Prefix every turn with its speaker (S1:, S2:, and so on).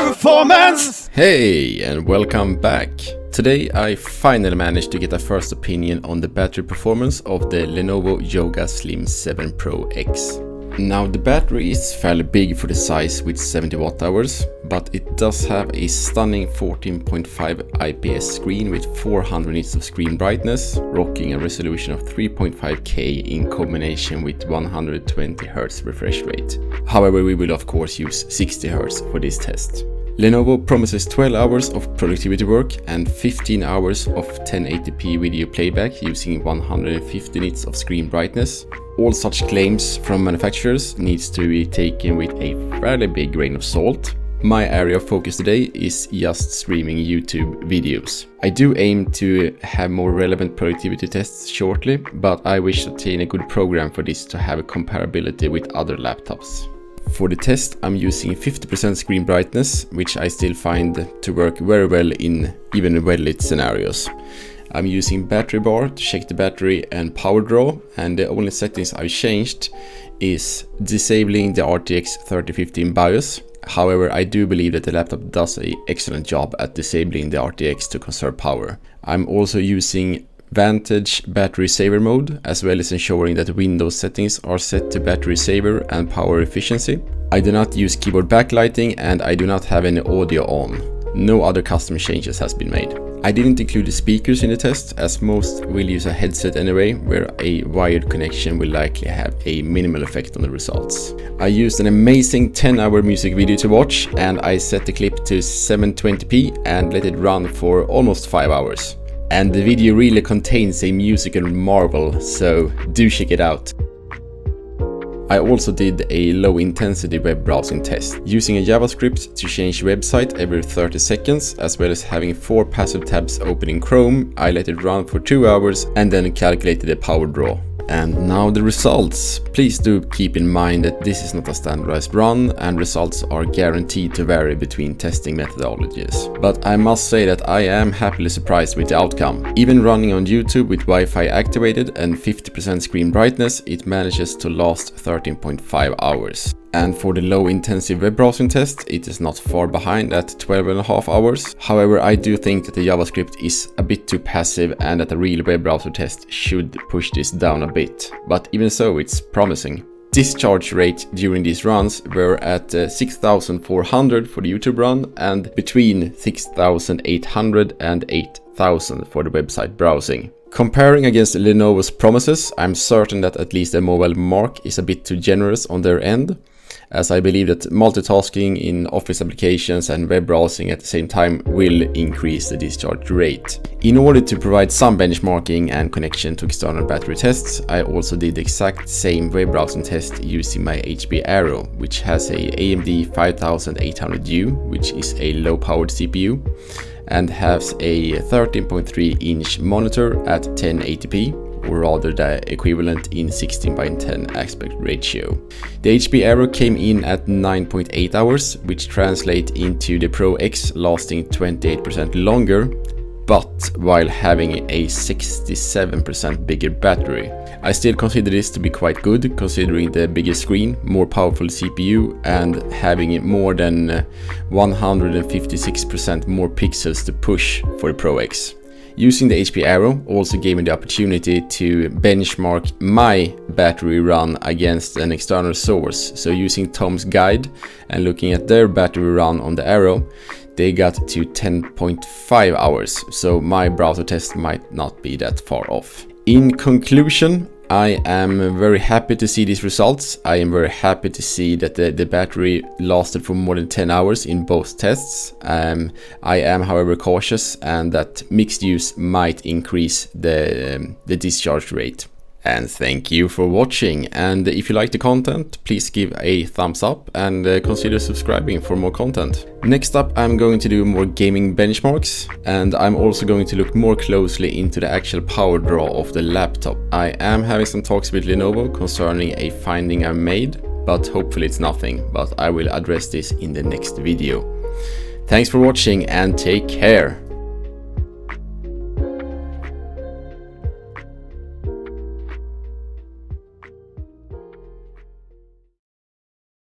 S1: performance!
S2: Hey, and welcome back. Today I finally managed to get a first opinion on the battery performance of the Lenovo Yoga Slim 7 Pro X. Now the battery is fairly big for the size with 70 watt hours, but it does have a stunning 14.5 IPS screen with 400 nits of screen brightness, rocking a resolution of 3.5K in combination with 120 Hz refresh rate. However, we will of course use 60 Hz for this test. Lenovo promises 12 hours of productivity work and 15 hours of 1080p video playback using 150 nits of screen brightness. All such claims from manufacturers needs to be taken with a fairly big grain of salt. My area of focus today is just streaming YouTube videos. I do aim to have more relevant productivity tests shortly, but I wish to obtain a good program for this to have a comparability with other laptops. For the test, I'm using 50% screen brightness, which I still find to work very well in even well-lit scenarios. I'm using battery bar to check the battery and power draw, and the only settings I've changed is disabling the RTX 3050 BIOS. However, I do believe that the laptop does an excellent job at disabling the RTX to conserve power. I'm also using Vantage battery saver mode, as well as ensuring that Windows settings are set to battery saver and power efficiency. I do not use keyboard backlighting and I do not have any audio on. No other custom changes has been made. I didn't include the speakers in the test, as most will use a headset anyway, where a wired connection will likely have a minimal effect on the results. I used an amazing 10-hour music video to watch, and I set the clip to 720p and let it run for almost 5 hours. And the video really contains a musical marvel, so do check it out. I also did a low intensity web browsing test, using a JavaScript to change website every 30 seconds, as well as having 4 passive tabs open in Chrome. I let it run for 2 hours and then calculated the power draw. And now the results. Please do keep in mind that this is not a standardized run and results are guaranteed to vary between testing methodologies. But I must say that I am happily surprised with the outcome. Even running on YouTube with Wi-Fi activated and 50% screen brightness, it manages to last 13.5 hours. And for the low intensive web browsing test, it is not far behind at 12.5 hours. However, I do think that the JavaScript is a bit too passive and that a real web browser test should push this down a bit. But even so, it's promising. Discharge rate during these runs were at 6,400 for the YouTube run and between 6,800 and 8,000 for the website browsing. Comparing against Lenovo's promises, I'm certain that at least the mobile mark is a bit too generous on their end, as I believe that multitasking in Office applications and web browsing at the same time will increase the discharge rate. In order to provide some benchmarking and connection to external battery tests, I also did the exact same web browsing test using my HP Aero, which has a AMD 5800U, which is a low-powered CPU, and has a 13.3-inch monitor at 1080p, or rather the equivalent in 16:10 aspect ratio. The HP Aero came in at 9.8 hours, which translates into the Pro X lasting 28% longer, but while having a 67% bigger battery. I still consider this to be quite good, considering the bigger screen, more powerful CPU, and having more than 156% more pixels to push for the Pro X. Using the HP Aero also gave me the opportunity to benchmark my battery run against an external source. So using Tom's guide and looking at their battery run on the Aero, they got to 10.5 hours, so my browser test might not be that far off. In conclusion, I am very happy to see these results. I am very happy to see that the battery lasted for more than 10 hours in both tests. I am however cautious, and that mixed use might increase the discharge rate. And thank you for watching, and if you like the content, please give a thumbs up and consider subscribing for more content. Next up, I'm going to do more gaming benchmarks, and I'm also going to look more closely into the actual power draw of the laptop. I am having some talks with Lenovo concerning a finding I made, but hopefully it's nothing, but I will address this in the next video. Thanks for watching and take care!